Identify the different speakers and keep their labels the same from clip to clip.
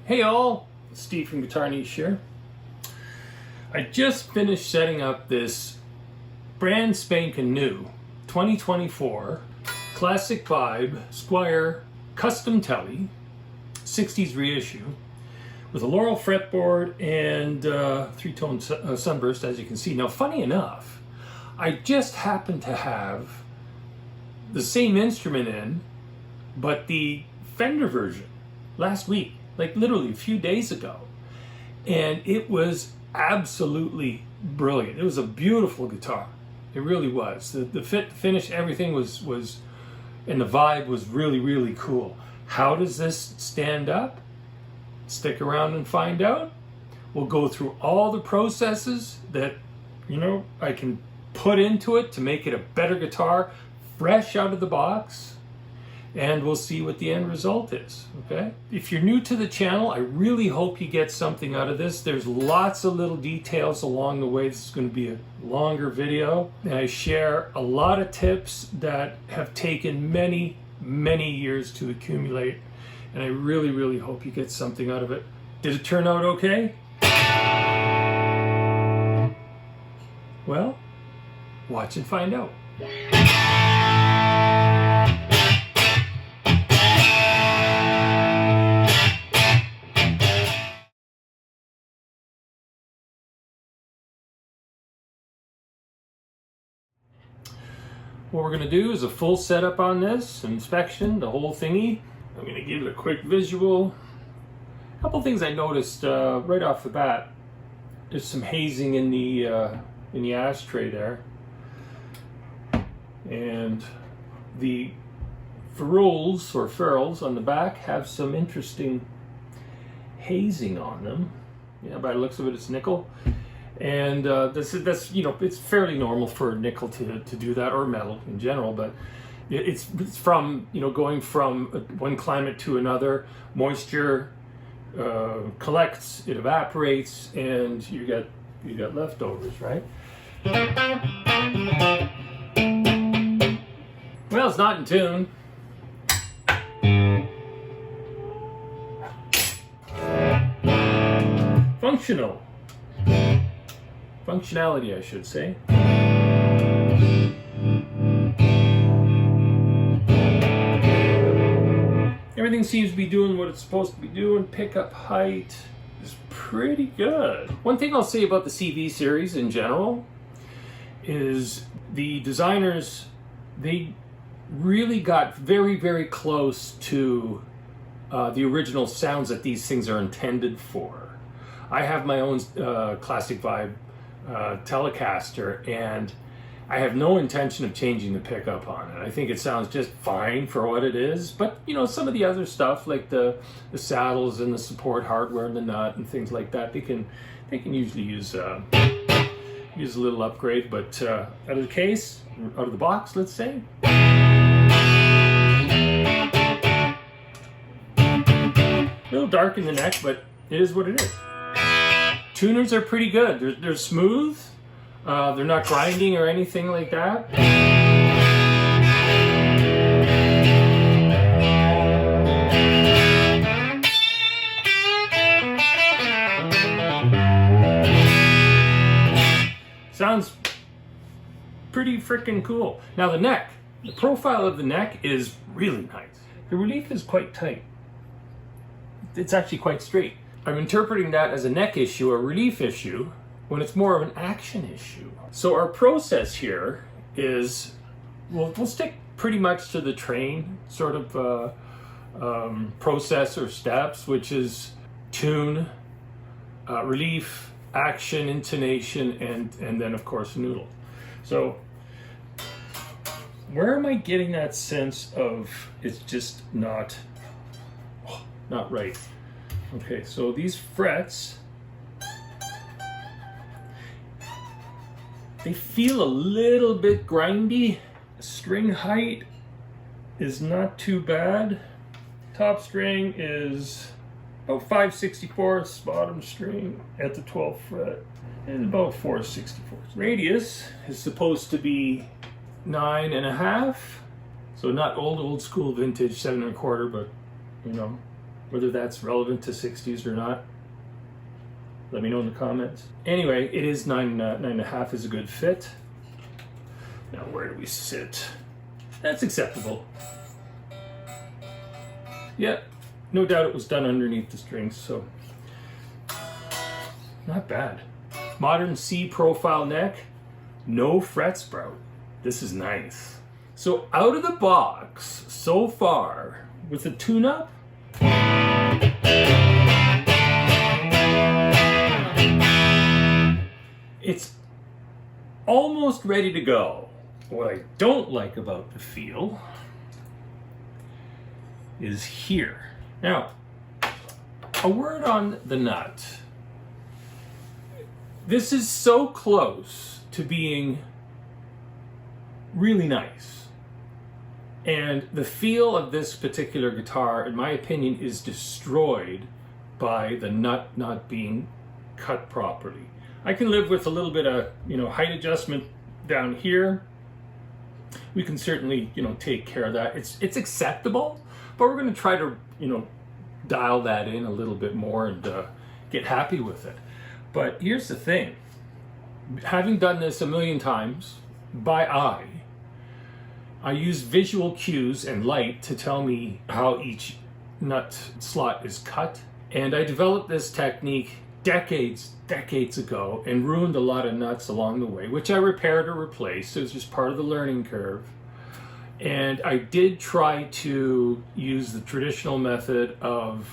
Speaker 1: Hey all, Steve from GuitarNiche here. I just finished setting up this brand spanking new 2024 Classic Vibe Squier Custom Tele 60's reissue with a Laurel fretboard and three-tone Sunburst, as you can see. Now, funny enough, I just happened to have the same instrument in, but the Fender version last week, like literally a few days ago, and it was absolutely brilliant. It was a beautiful guitar. It really was. The fit, finish, everything was, and the vibe was really cool. How does this stand up? Stick around and find out. We'll go through all the processes that, I can put into it to make it a better guitar, fresh out of the box, and we'll see what the end result is, okay? If you're new to the channel, I really hope you get something out of this. There's lots of little details along the way. This is going to be a longer video, and I share a lot of tips that have taken many years to accumulate, and I really hope you get something out of it. Did it turn out okay? Well, watch and find out. What we're going to do is a full setup on this, inspection, the whole thingy. I'm going to give it a quick visual. A couple things I noticed right off the bat. There's some hazing in the ashtray there, and the ferrules on the back have some interesting hazing on them. Yeah, by the looks of it, it's nickel. And that's it's fairly normal for nickel to do that, or metal in general, but it's from going from one climate to another. Moisture collects, it evaporates, and you got leftovers, right? Well, it's not in tune. Functionality, I should say. Everything seems to be doing what it's supposed to be doing. Pickup height is pretty good. One thing I'll say about the CV series in general is the designers, they really got very close to the original sounds that these things are intended for. I have my own Classic Vibe Telecaster, and I have no intention of changing the pickup on it. I think it sounds just fine for what it is, but some of the other stuff like the saddles and the support hardware and the nut and things like that, they can usually use a little upgrade. But out of the case, out of the box, let's say, a little dark in the neck, but it is what it is. Tuners are pretty good. They're smooth. They're not grinding or anything like that. Sounds pretty freaking cool. Now the neck. The profile of the neck is really nice. The relief is quite tight. It's actually quite straight. I'm interpreting that as a neck issue, a relief issue, when it's more of an action issue. So our process here is, we'll stick pretty much to the T.R.A.I.N sort of process or steps, which is tune, relief, action, intonation, and then of course noodle. So where am I getting that sense of it's just not right? Okay, so these frets, they feel a little bit grindy. String height is not too bad. Top string is about 5/64, bottom string at the 12th fret is about 4/64. Radius is supposed to be 9.5, so not old school vintage 7 1/4, but Whether that's relevant to 60s or not, let me know in the comments. Anyway, it is 9.5 is a good fit. Now where do we sit? That's acceptable. Yeah, no doubt it was done underneath the strings, so not bad. Modern C profile neck, no fret sprout. This is nice. So out of the box, so far, with the tune-up, it's almost ready to go. What I don't like about the feel is here. Now, a word on the nut. This is so close to being really nice. And the feel of this particular guitar, in my opinion, is destroyed by the nut not being cut properly. I can live with a little bit of, height adjustment down here. We can certainly, take care of that. It's acceptable, but we're going to try to, dial that in a little bit more and get happy with it. But here's the thing. Having done this a million times by eye, I use visual cues and light to tell me how each nut slot is cut. And I developed this technique decades ago and ruined a lot of nuts along the way, which I repaired or replaced. It was just part of the learning curve. And I did try to use the traditional method of,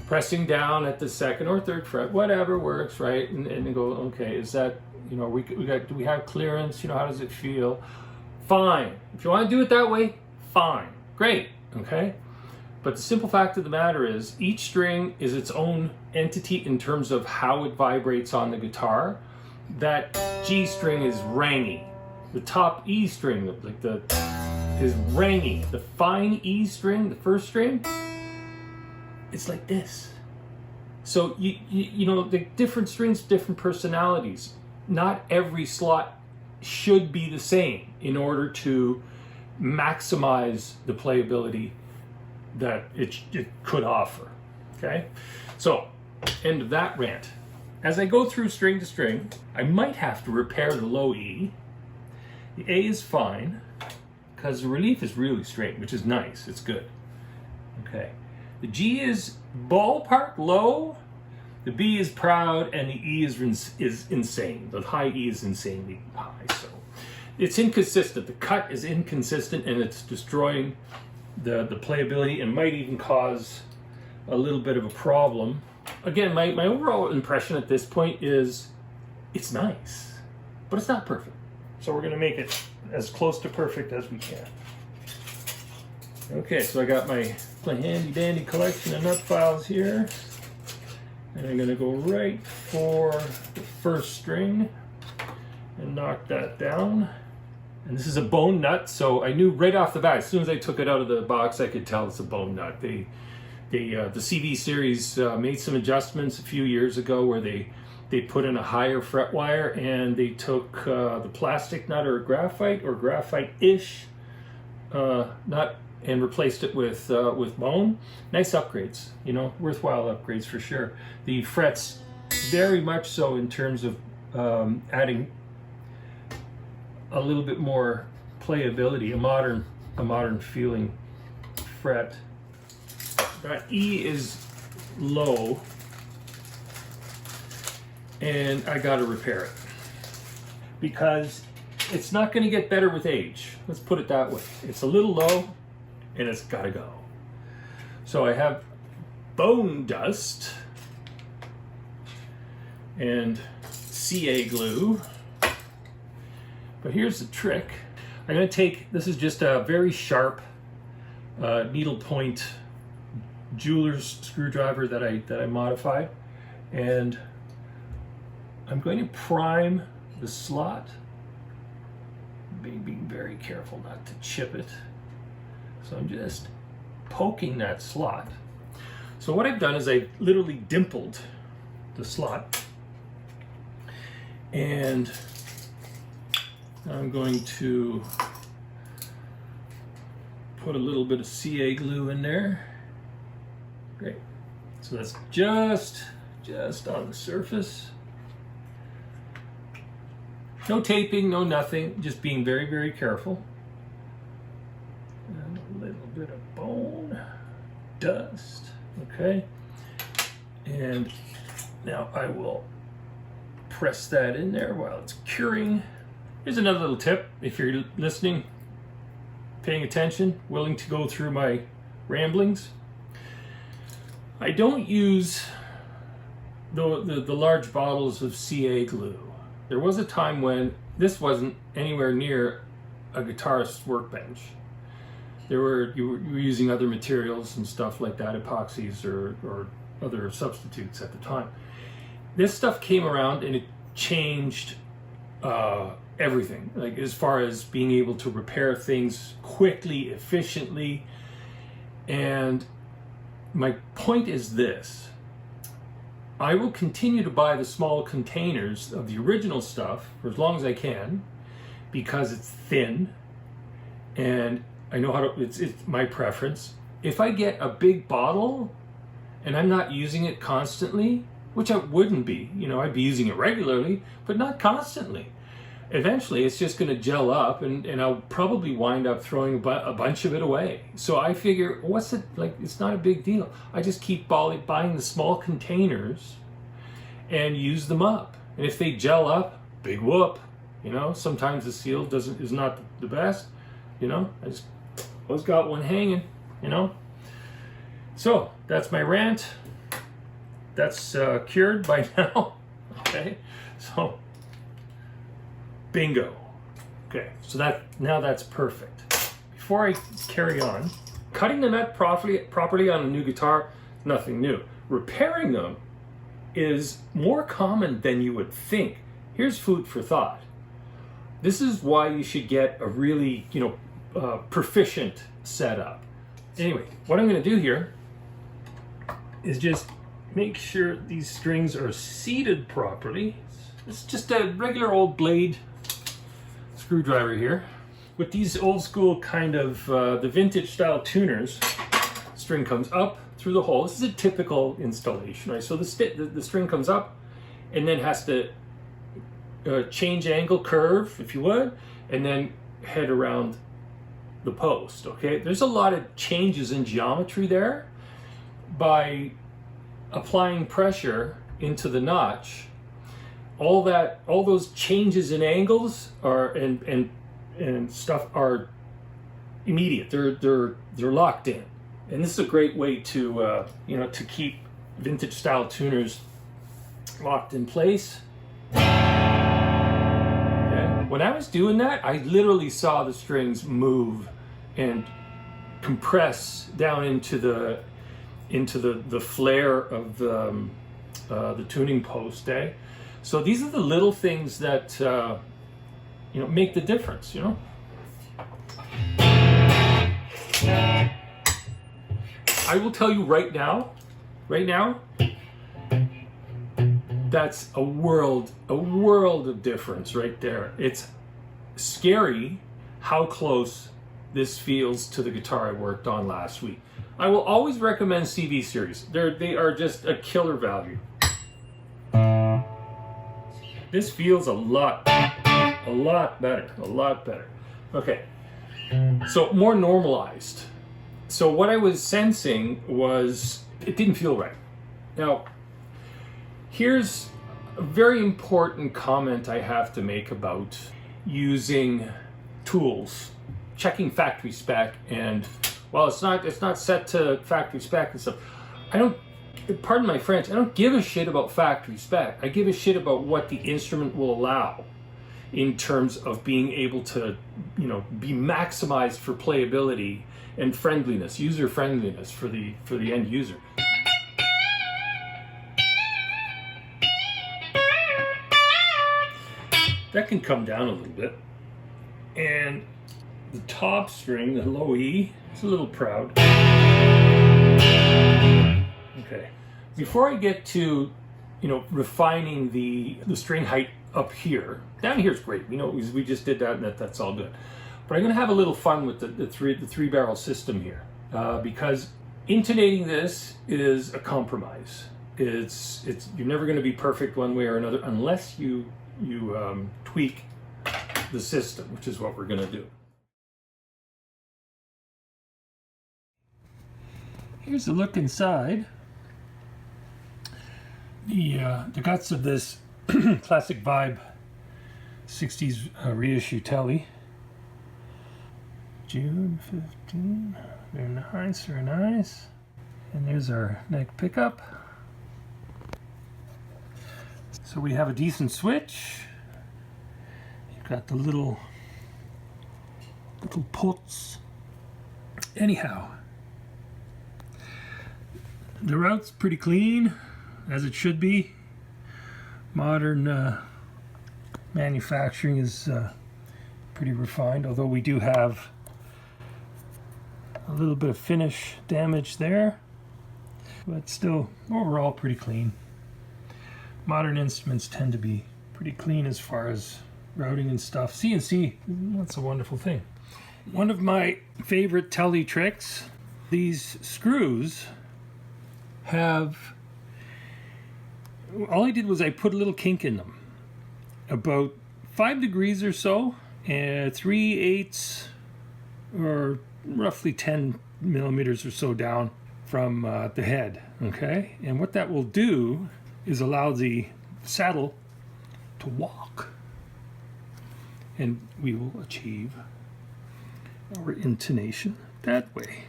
Speaker 1: pressing down at the second or third fret, whatever works, right? And go, okay, is that, do we have clearance? How does it feel? Fine. If you want to do it that way, fine. Great. Okay. But the simple fact of the matter is each string is its own entity in terms of how it vibrates on the guitar. That G string is rangy. The top E string, is rangy. The fine E string, the first string, it's like this. So the different strings, different personalities. Not every slot should be the same in order to maximize the playability that it could offer. Okay, so end of that rant. As I go through string to string, I might have to repair the low E. The A is fine because the relief is really straight, which is nice. It's good. Okay, the G is ballpark low. The B is proud, and the E is insane. The high E is insanely high. So it's inconsistent. The cut is inconsistent, and it's destroying the playability and might even cause a little bit of a problem. Again, my overall impression at this point is it's nice, but it's not perfect. So we're going to make it as close to perfect as we can. Okay, so I got my handy dandy collection of nut files here. And I'm going to go right for the first string and knock that down. And this is a bone nut, so I knew right off the bat, as soon as I took it out of the box, I could tell it's a bone nut. The CV series made some adjustments a few years ago where they put in a higher fret wire and they took the plastic nut or graphite-ish nut and replaced it with bone. Nice upgrades, worthwhile upgrades for sure. The frets very much so in terms of adding a little bit more playability, a modern feeling fret. That E is low, and I got to repair it because it's not going to get better with age. Let's put it that way. It's a little low, and it's got to go. So I have bone dust and CA glue. But here's the trick. I'm going to take, this is just a very sharp needle point jeweler's screwdriver that I modified, and I'm going to prime the slot, being very careful not to chip it. So I'm just poking that slot. So what I've done is I literally dimpled the slot, and I'm going to put a little bit of CA glue in there. Great. So that's just on the surface. No taping, no nothing, just being very, very careful. And a little bit of bone, dust, okay? And now I will press that in there while it's curing. Here's another little tip, if you're listening, paying attention, willing to go through my ramblings. I don't use the large bottles of CA glue. There was a time when this wasn't anywhere near a guitarist's workbench. You were using other materials and stuff like that, epoxies or other substitutes at the time. This stuff came around and it changed everything, like as far as being able to repair things quickly, efficiently. And my point is this: I will continue to buy the small containers of the original stuff for as long as I can, because it's thin and I know how to, it's my preference. If I get a big bottle and I'm not using it constantly, which I wouldn't be, you know, I'd be using it regularly, but not constantly. Eventually it's just going to gel up and I'll probably wind up throwing a bunch of it away. So I figure, what's it, like, it's not a big deal. I just keep buying the small containers and use them up. And if they gel up, big whoop. You know, sometimes the seal is not the best. You know, I just always got one hanging, you know. So that's my rant. That's cured by now. Okay, so bingo. Okay, so now that's perfect. Before I carry on, cutting the nut properly on a new guitar, nothing new. Repairing them is more common than you would think. Here's food for thought. This is why you should get a really, proficient setup. Anyway, what I'm going to do here is just make sure these strings are seated properly. It's just a regular old blade screwdriver here. With these old school kind of the vintage style tuners, string comes up through the hole. This is a typical installation, right? So the string comes up and then has to change angle, curve, if you would, and then head around the post, okay? There's a lot of changes in geometry there. By applying pressure into the notch, all those changes in angles and stuff are immediate. They're locked in, and this is a great way to to keep vintage style tuners locked in place. Okay. When I was doing that, I literally saw the strings move and compress down into the flare of the tuning post, eh? So these are the little things that make the difference, you know. I will tell you right now, that's a world of difference right there. It's scary how close this feels to the guitar I worked on last week. I will always recommend CV series. They are just a killer value. This feels a lot better. Okay, so more normalized. So what I was sensing was it didn't feel right. Now, here's a very important comment I have to make about using tools, checking factory spec, and well, it's not set to factory spec and stuff. Pardon my French, I don't give a shit about factory spec. I give a shit about what the instrument will allow in terms of being able to, be maximized for playability and friendliness, user friendliness for the end user. That can come down a little bit. And the top string, the low E, it's a little proud. Okay. Before I get to, refining the string height up here, down here is great. We just did that, and that's all good. But I'm going to have a little fun with the three barrel system here, because Intonating this is a compromise. It's you're never going to be perfect one way or another unless you tweak the system, which is what we're going to do. Here's a look inside the guts of this Classic Vibe 60's reissue Tele. June 15. Very nice, very nice. And there's our neck pickup. So we have a decent switch. You've got the little puts. Anyhow, the route's pretty clean, as it should be. Modern manufacturing is pretty refined, although we do have a little bit of finish damage there, but still overall pretty clean. Modern instruments tend to be pretty clean as far as routing and stuff. CNC, that's a wonderful thing. One of my favorite Tele tricks, these screws have, all I did was I put a little kink in them, about 5 degrees or so, and 3/8 or roughly 10 millimeters or so down from the head, okay? And what that will do is allow the saddle to walk, and we will achieve our intonation that way.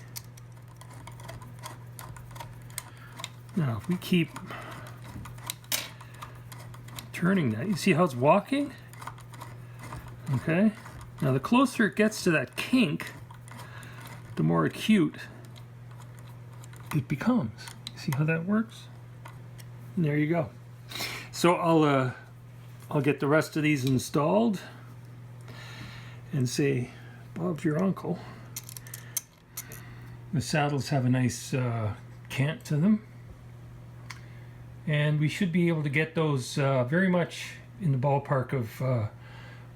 Speaker 1: Now, if we keep turning that, you see how it's walking? Okay? Now, the closer it gets to that kink, the more acute it becomes. See how that works? And there you go. So I'll get the rest of these installed and say, Bob's your uncle. The saddles have a nice cant to them, and we should be able to get those very much in the ballpark of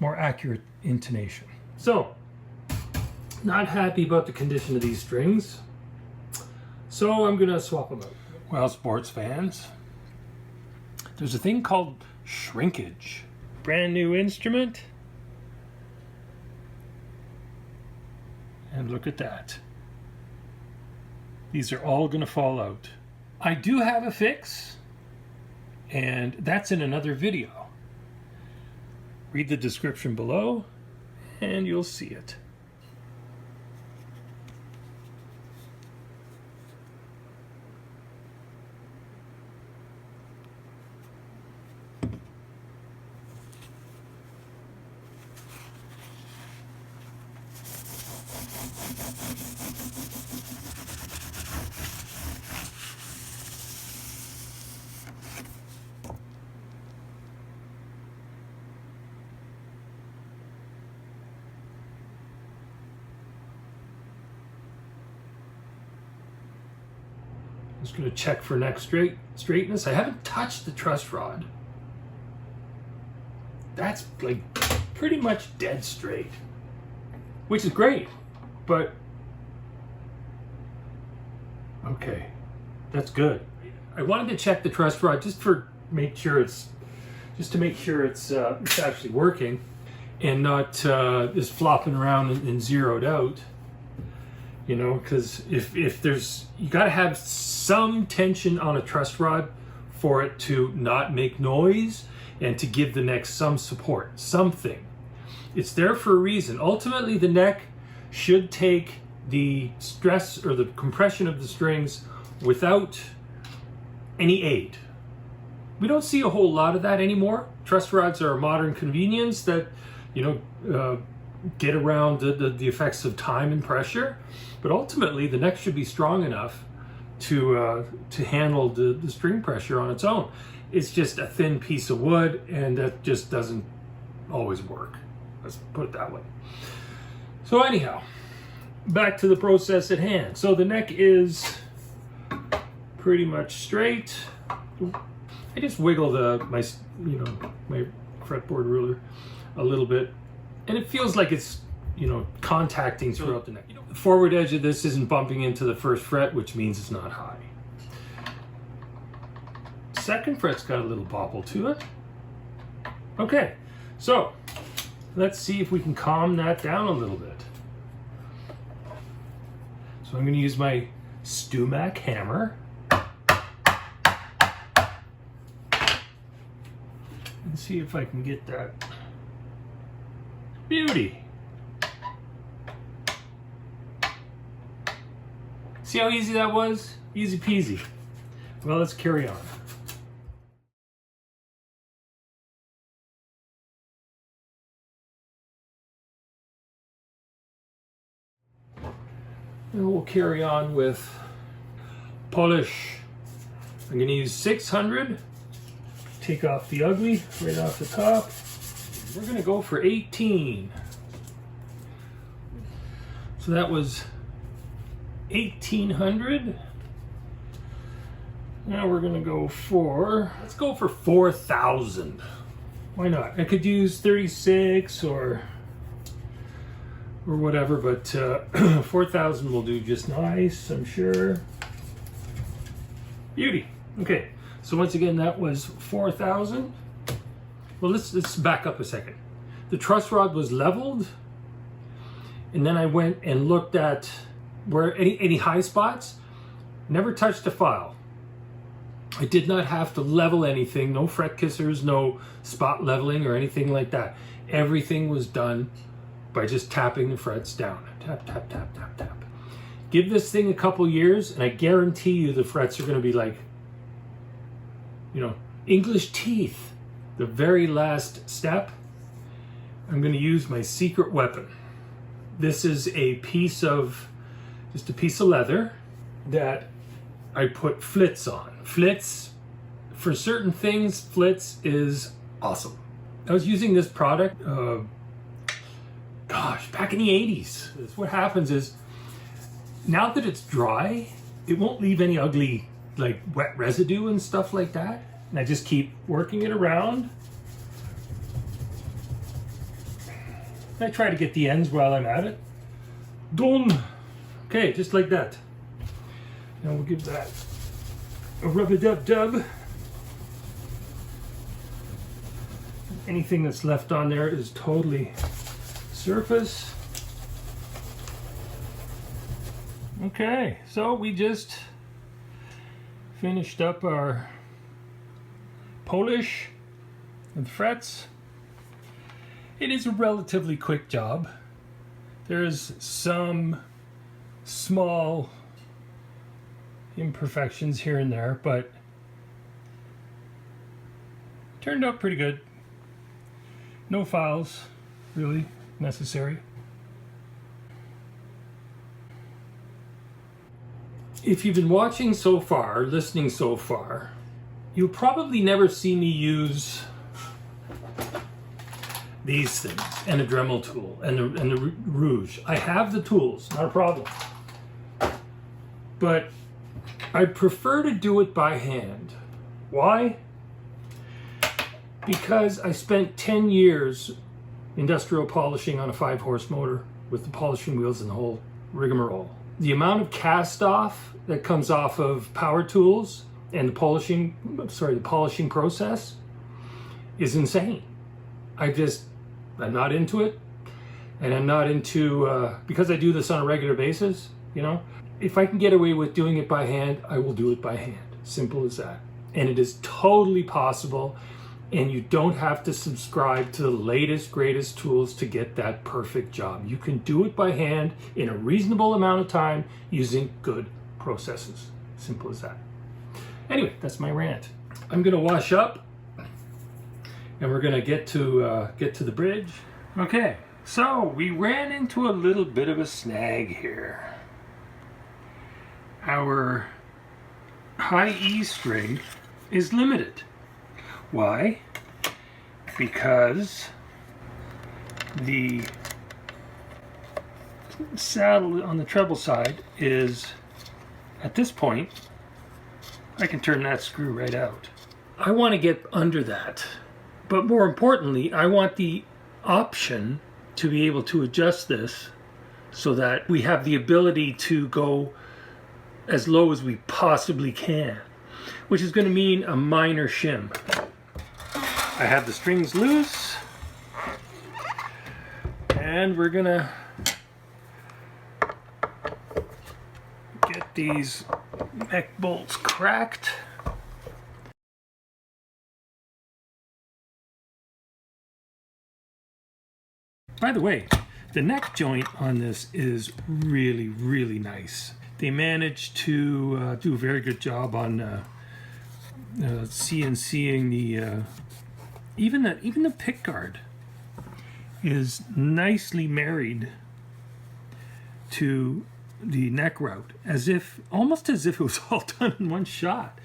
Speaker 1: more accurate intonation. So, not happy about the condition of these strings, so I'm gonna swap them out. Well, sports fans, there's a thing called shrinkage. Brand new instrument, and look at that. These are all gonna fall out. I do have a fix, and that's in another video. Read the description below and you'll see it. Just going to check for neck straightness. I haven't touched the truss rod. That's like pretty much dead straight, which is great, but okay, that's good. I wanted to check the truss rod just to make sure it's actually working and not just flopping around and zeroed out. You know, because if there's, you got to have some tension on a truss rod for it to not make noise and to give the neck some support, something. It's there for a reason. Ultimately, the neck should take the stress or the compression of the strings without any aid. We don't see a whole lot of that anymore. Truss rods are a modern convenience that, you know, get around the effects of time and pressure. But ultimately, the neck should be strong enough to handle the string pressure on its own. It's just a thin piece of wood, and that just doesn't always work. Let's put it that way. So anyhow, back to the process at hand. So the neck is pretty much straight. I just wiggle my fretboard ruler a little bit, and it feels like it's, you know, contacting throughout the neck. You know, the forward edge of this isn't bumping into the first fret, which means it's not high. Second fret's got a little bobble to it. Okay, so let's see if we can calm that down a little bit. So I'm going to use my Stumac hammer and see if I can get that. Beauty. See how easy that was? Easy peasy. Well, let's carry on. And we'll carry on with polish. I'm going to use 600. Take off the ugly right off the top. We're going to go for 18. So that was 1800. Now we're going to go for, let's go for 4000. Why not? I could use 36 or whatever, but 4,000 will do just nice, I'm sure. Beauty. Okay, so once again, that was 4,000. Well, let's back up a second. The truss rod was leveled, and then I went and looked at where any high spots. Never touched a file. I did not have to level anything, no fret kissers, no spot leveling or anything like that. Everything was done by just tapping the frets down. Tap, tap, tap, tap, tap. Give this thing a couple years, and I guarantee you the frets are going to be like, you know, English teeth. The very last step, I'm going to use my secret weapon. This is a piece of, just a piece of leather that I put flits on. Flits, for certain things, flits is awesome. I was using this product, gosh, back in the 80s. What happens is, now that it's dry, it won't leave any ugly, like, wet residue and stuff like that. And I just keep working it around. I try to get the ends while I'm at it. Done. Okay, just like that. Now we'll give that a rub-a-dub-dub. Anything that's left on there is totally surface. Okay, so we just finished up our polish and frets. It is a relatively quick job. There's some small imperfections here and there, but turned out pretty good. No files really necessary. If you've been watching so far, listening so far, you'll probably never see me use these things and a Dremel tool and the rouge. I have the tools, not a problem. But I prefer to do it by hand. Why? Because I spent 10 years industrial polishing on a 5-horse motor with the polishing wheels and the whole rigmarole. The amount of cast off that comes off of power tools and the polishing process is insane. I'm not into it, and I'm not into, because I do this on a regular basis, you know, if I can get away with doing it by hand, I will do it by hand. Simple as that. And it is totally possible, and you don't have to subscribe to the latest, greatest tools to get that perfect job. You can do it by hand in a reasonable amount of time using good processes. Simple as that. Anyway, that's my rant. I'm gonna wash up, and we're gonna get to the bridge. Okay, so we ran into a little bit of a snag here. Our high E string is limited. Why? Because the saddle on the treble side is, at this point, I can turn that screw right out. I want to get under that. But more importantly, I want the option to be able to adjust this so that we have the ability to go as low as we possibly can, which is going to mean a minor shim. I have the strings loose, and we're gonna get these neck bolts cracked. By the way, the neck joint on this is really, really nice. They managed to do a very good job on CNCing the even the pick guard is nicely married to the neck route, almost as if it was all done in one shot.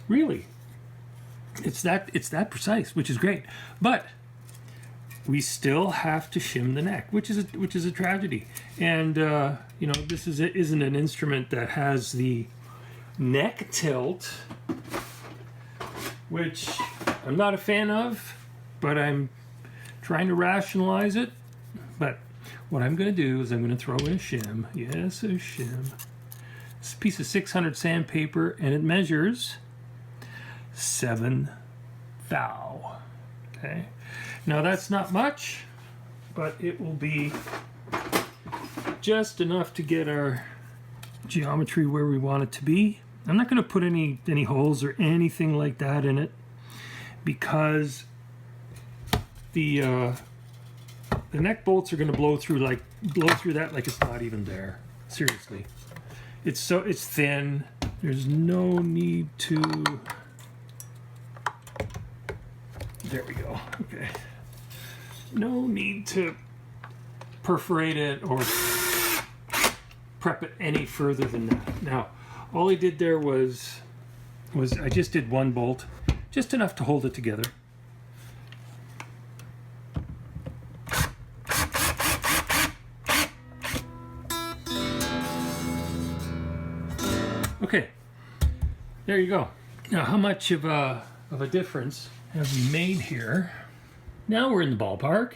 Speaker 1: Really, it's that precise, which is great. But we still have to shim the neck, which is a tragedy. And you know, this isn't an instrument that has the neck tilt, which I'm not a fan of, but I'm trying to rationalize it. But what I'm going to do is I'm going to throw in a shim. Yes, a shim. It's a piece of 600 sandpaper, and it measures 7 thou. Okay. Now that's not much, but it will be just enough to get our geometry where we want it to be. I'm not going to put any holes or anything like that in it, because the neck bolts are going to blow through that like it's not even there. Seriously, it's thin. There's no need to. There we go. Okay. No need to perforate it or prep it any further than that. Now, all I did there was I just did one bolt, just enough to hold it together. Okay, there you go. Now, how much of a difference have we made here? Now we're in the ballpark.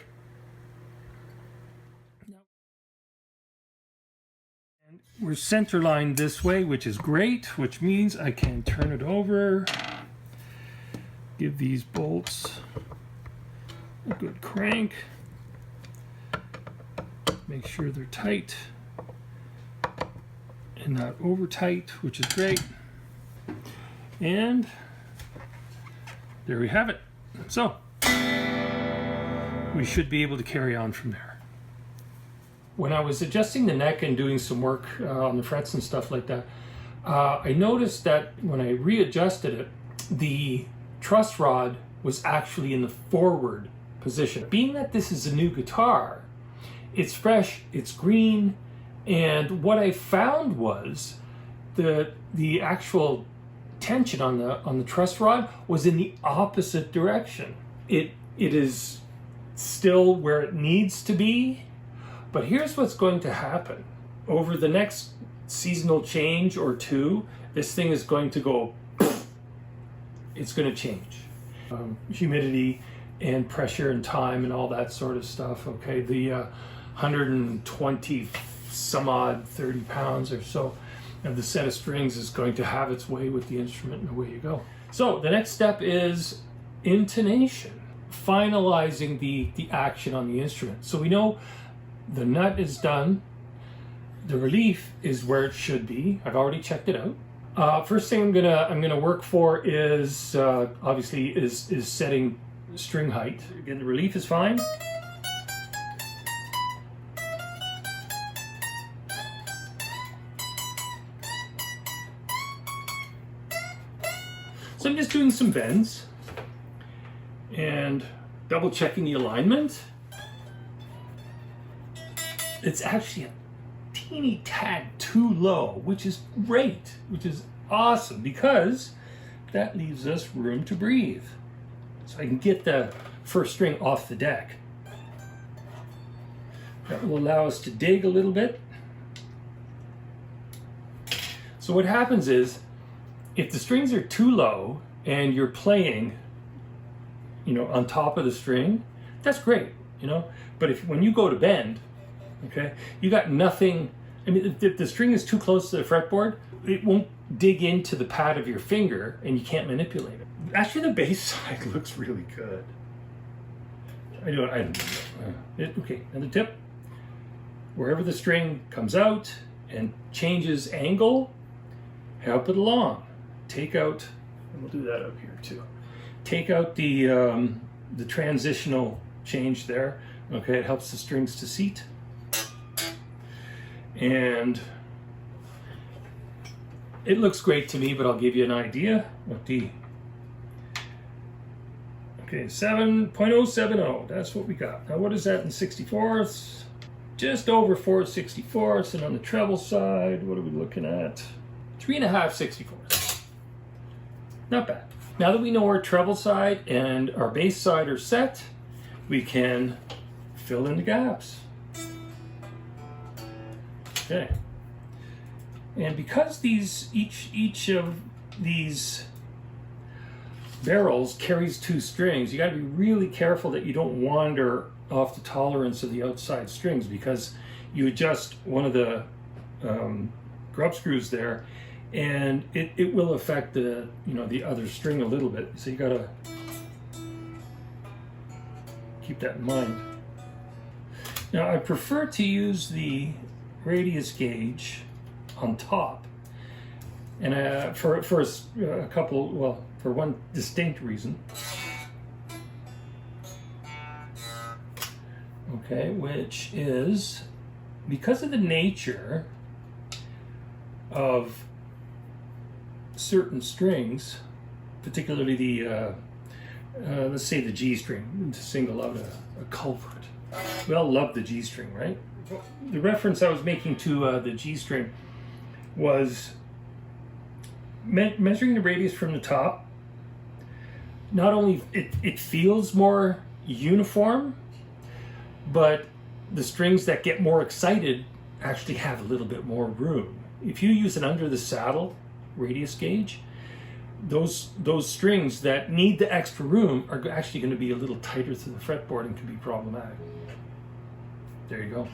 Speaker 1: And we're centerlined this way, which is great, which means I can turn it over, give these bolts a good crank, make sure they're tight and not over tight, which is great. And there we have it. So we should be able to carry on from there. When I was adjusting the neck and doing some work on the frets and stuff like that, I noticed that when I readjusted it, the truss rod was actually in the forward position. Being that this is a new guitar, it's fresh, it's green, and what I found was the actual tension on the truss rod was in the opposite direction. It is still where it needs to be, but here's what's going to happen. Over the next seasonal change or two, this thing is going to go, it's going to change. Humidity and pressure and time and all that sort of stuff, okay? The 120 some odd 30 pounds or so of the set of strings is going to have its way with the instrument, and away you go. So the next step is intonation, finalizing the action on the instrument. So we know the nut is done, the relief is where it should be. I've already checked it out. First thing I'm gonna work for is obviously is setting string height. Again, the relief is fine. So I'm just doing some bends and double checking the alignment. It's actually a teeny tad too low, which is great, which is awesome, because that leaves us room to breathe. So I can get the first string off the deck. That will allow us to dig a little bit. So what happens is, if the strings are too low and you're playing, you know, on top of the string, that's great, you know. But when you go to bend, Okay, you got nothing. I mean, if the string is too close to the fretboard, it won't dig into the pad of your finger and you can't manipulate it. Actually, the bass side looks really good. I don't know. Okay, and the tip, wherever the string comes out and changes angle, help it along. Take out, and we'll do that up here too. Take out the transitional change there. Okay, it helps the strings to seat. And it looks great to me, but I'll give you an idea what the, okay, 7.070, that's what we got. Now what is that in 64ths? Just over 4 64ths, and on the treble side, what are we looking at? 3.5 64ths. Not bad. Now that we know our treble side and our bass side are set, we can fill in the gaps. Okay. And because each of these barrels carries 2 strings, you got to be really careful that you don't wander off the tolerance of the outside strings, because you adjust one of the grub screws there, and it will affect the the other string a little bit. So you got to keep that in mind. Now I prefer to use the radius gauge on top, and for a couple, well, for one distinct reason. Okay, which is because of the nature of certain strings, particularly the let's say the G string, to single out a culprit. We all love the G string, right? The reference I was making to the G string was measuring the radius from the top. Not only it feels more uniform, but the strings that get more excited actually have a little bit more room. If you use an under the saddle radius gauge, those strings that need the extra room are actually going to be a little tighter to the fretboard and can be problematic. There you go.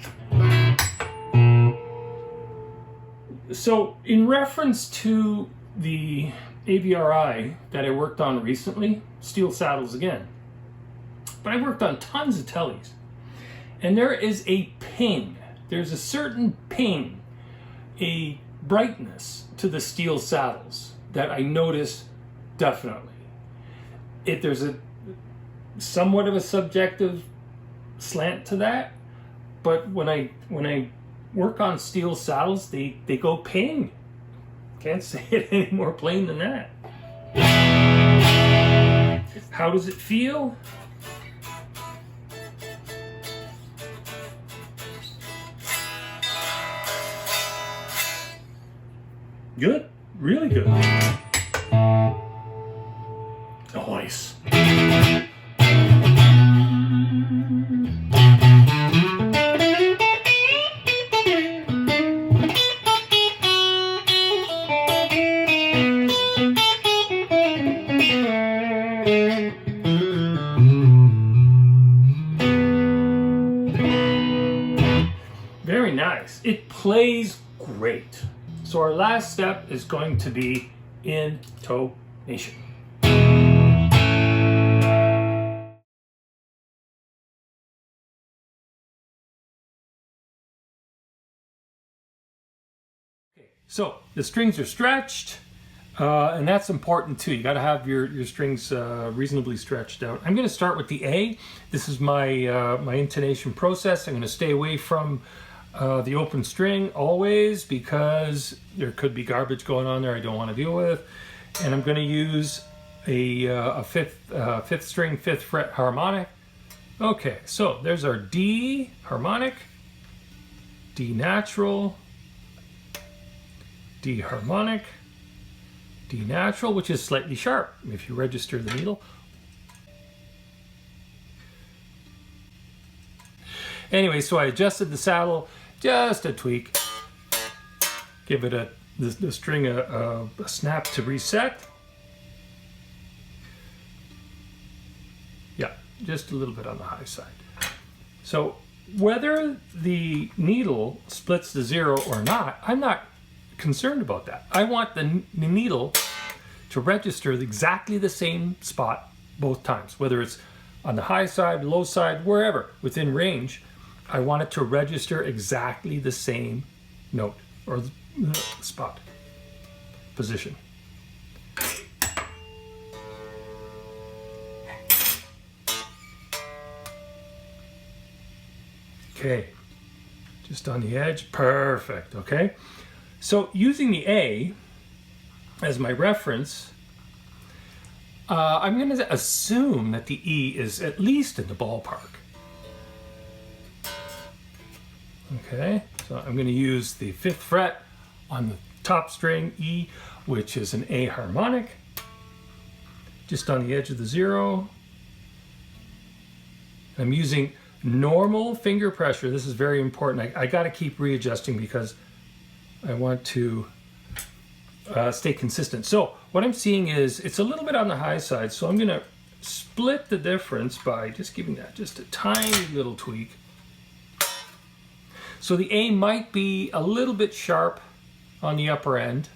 Speaker 1: So in reference to the AVRI that I worked on recently, steel saddles again, but I worked on tons of Teles, and there is a ping, there's a certain ping, a brightness to the steel saddles that I notice definitely. There's a somewhat of a subjective slant to that, but when I work on steel saddles, they go ping. Can't say it any more plain than that. How does it feel? Good, really good. Nice. Very nice. It plays great. So our last step is going to be Intonation. So the strings are stretched, and that's important too. You got to have your strings reasonably stretched out. I'm going to start with the A. This is my my intonation process. I'm going to stay away from the open string always, because there could be garbage going on there I don't want to deal with. And I'm going to use a fifth string, 5th fret harmonic. Okay, so there's our D harmonic, D natural, D harmonic, D natural, which is slightly sharp if you register the needle. Anyway, so I adjusted the saddle, just a tweak. Give it the string a snap to reset. Yeah, just a little bit on the high side. So whether the needle splits to 0 or not, I'm not concerned about that. I want the needle to register exactly the same spot both times, whether it's on the high side, low side, wherever within range. I want it to register exactly the same note or spot position. Okay, just on the edge, perfect, okay? So using the A as my reference, I'm going to assume that the E is at least in the ballpark. Okay, so I'm going to use the 5th fret on the top string E, which is an A harmonic, just on the edge of the 0. I'm using normal finger pressure. This is very important. I got to keep readjusting because I want to stay consistent. So what I'm seeing is it's a little bit on the high side, so I'm going to split the difference by just giving that just a tiny little tweak. So the A might be a little bit sharp on the upper end,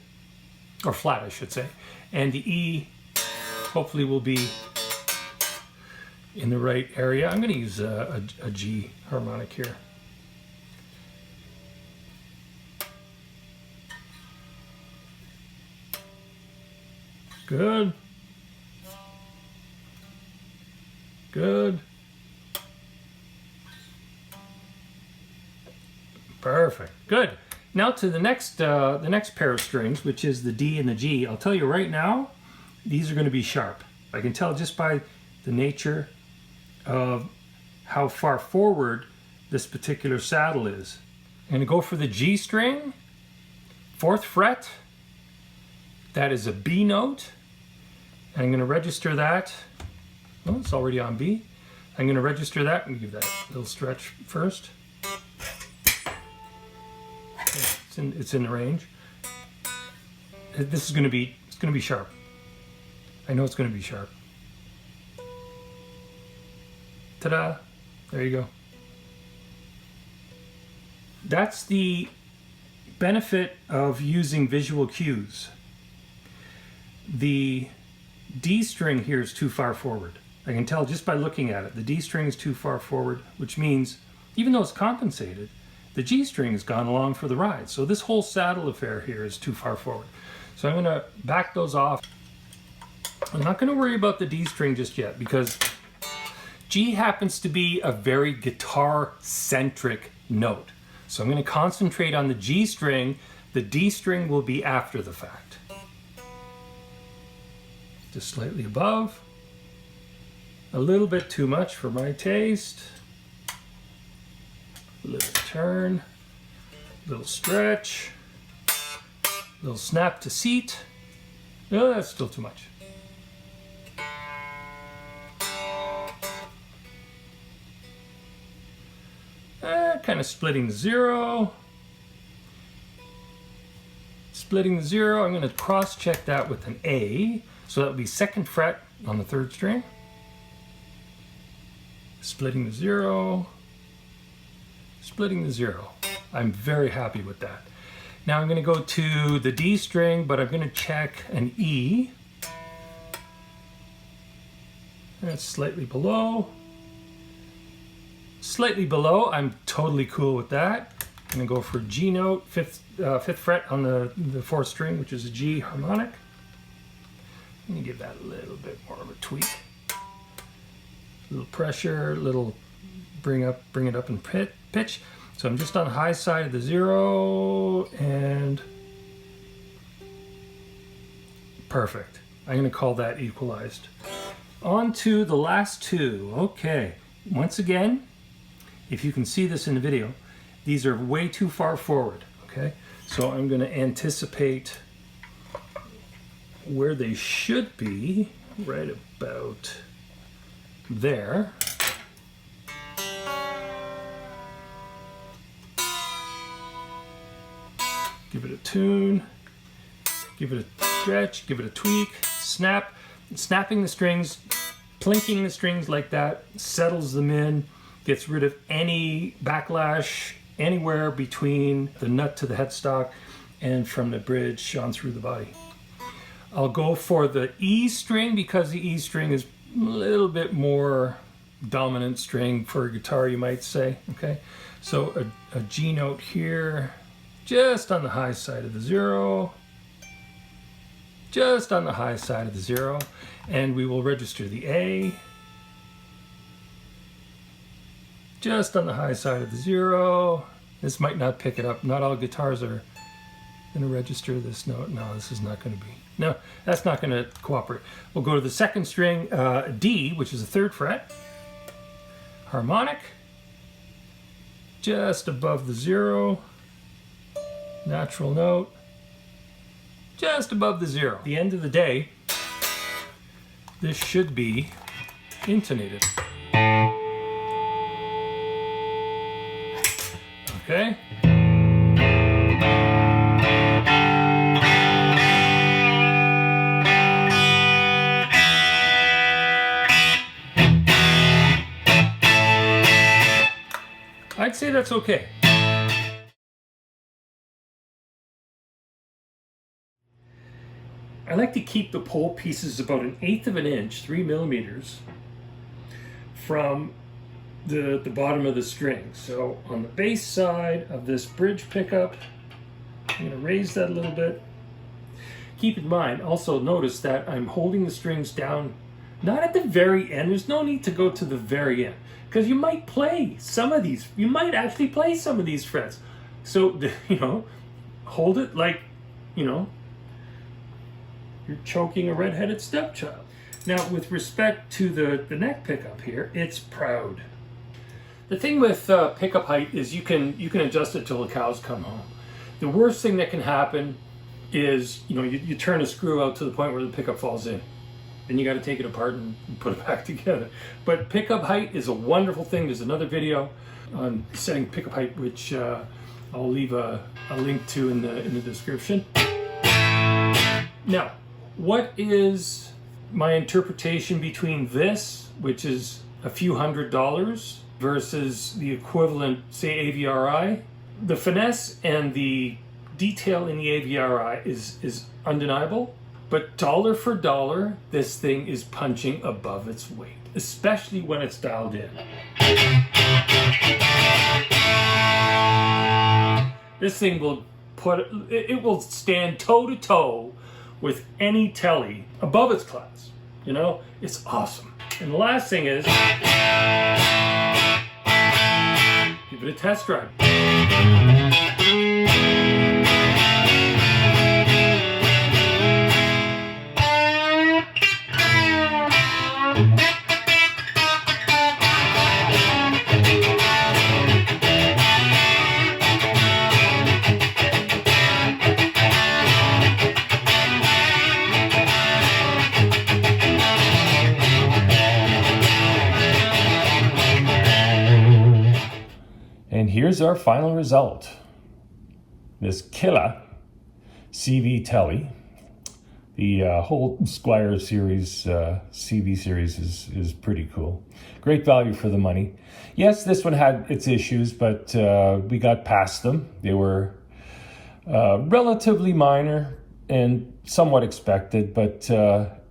Speaker 1: or flat I should say, and the E hopefully will be in the right area. I'm going to use a G harmonic here. Good. Good. Perfect. Good. Now to the next pair of strings, which is the D and the G. I'll tell you right now, these are going to be sharp. I can tell just by the nature of how far forward this particular saddle is. I'm going to go for the G string, 4th fret. That is a B note. And I'm going to register that. Oh, it's already on B. I'm going to register that and give that a little stretch first. Okay, it's in the range. This is going to be, it's going to be sharp. I know it's going to be sharp. Ta-da! There you go. That's the benefit of using visual cues. The D string here is too far forward. I can tell just by looking at it. The D string is too far forward, which means even though it's compensated, the G string has gone along for the ride. So this whole saddle affair here is too far forward. So I'm going to back those off. I'm not going to worry about the D string just yet because G happens to be a very guitar-centric note. So I'm going to concentrate on the G string. The D string will be after the fact. Just slightly above. A little bit too much for my taste. A little turn. A little stretch. A little snap to seat. No, that's still too much. Kind of splitting the 0. Splitting the 0, I'm going to cross-check that with an A. So that would be 2nd fret on the 3rd string. Splitting the 0. Splitting the 0. I'm very happy with that. Now I'm going to go to the D string, but I'm going to check an E. That's slightly below. Slightly below, I'm totally cool with that. I'm going to go for G note, 5th fret on the 4th string, which is a G harmonic. I'm going to give that a little bit more of a tweak. A little pressure, a little bring it up in pitch. So I'm just on the high side of the 0 and perfect. I'm going to call that equalized. On to the last two. Okay, once again, if you can see this in the video, these are way too far forward, okay? So I'm going to anticipate where they should be, right about there. Give it a tune, give it a stretch, give it a tweak, snap. Snapping the strings, plinking the strings like that settles them in. gets rid of any backlash anywhere between the nut to the headstock and from the bridge on through the body. I'll go for the E string because the E string is a little bit more dominant string for a guitar, you might say. Okay, so a G note here, just on the high side of the 0, just on the high side of the 0, and we will register the A, just on the high side of the 0. This might not pick it up. Not all guitars are going to register this note. No, this is not going to be. No, that's not going to cooperate. We'll go to the second string, D, which is the 3rd fret. Harmonic, just above the 0. Natural note, just above the 0. At the end of the day, this should be intonated. Okay. I'd say that's okay. I like to keep the pole pieces about 1/8 of an inch, 3 millimeters, from the bottom of the string. So on the bass side of this bridge pickup, I'm going to raise that a little bit. Keep in mind, also notice that I'm holding the strings down, not at the very end. There's no need to go to the very end, because you might play some of these. You might actually play some of these frets. So, you know, hold it like, you know, you're choking a red-headed stepchild. Now, with respect to the neck pickup here, it's proud. The thing with pickup height is you can adjust it till the cows come home. The worst thing that can happen is, you know, you turn a screw out to the point where the pickup falls in. Then you got to take it apart and put it back together. But pickup height is a wonderful thing. There's another video on setting pickup height, which I'll leave a link to in the description. Now, what is my interpretation between this, which is a few $100s, versus the equivalent, say, AVRI? The finesse and the detail in the AVRI is undeniable, but dollar for dollar, this thing is punching above its weight, especially when it's dialed in. This thing will it will stand toe to toe with any Tele above its class. You know, it's awesome. And the last thing is, give it a test drive. And here's our final result. This killer CV Tele. The whole Squier series, CV series is pretty cool. Great value for the money. Yes, this one had its issues, but we got past them. They were relatively minor and somewhat expected, but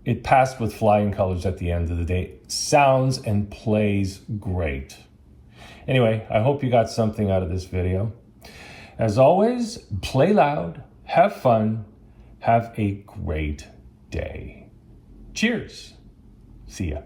Speaker 1: it passed with flying colors at the end of the day. Sounds and plays great. Anyway, I hope you got something out of this video. As always, play loud, have fun, have a great day. Cheers. See ya.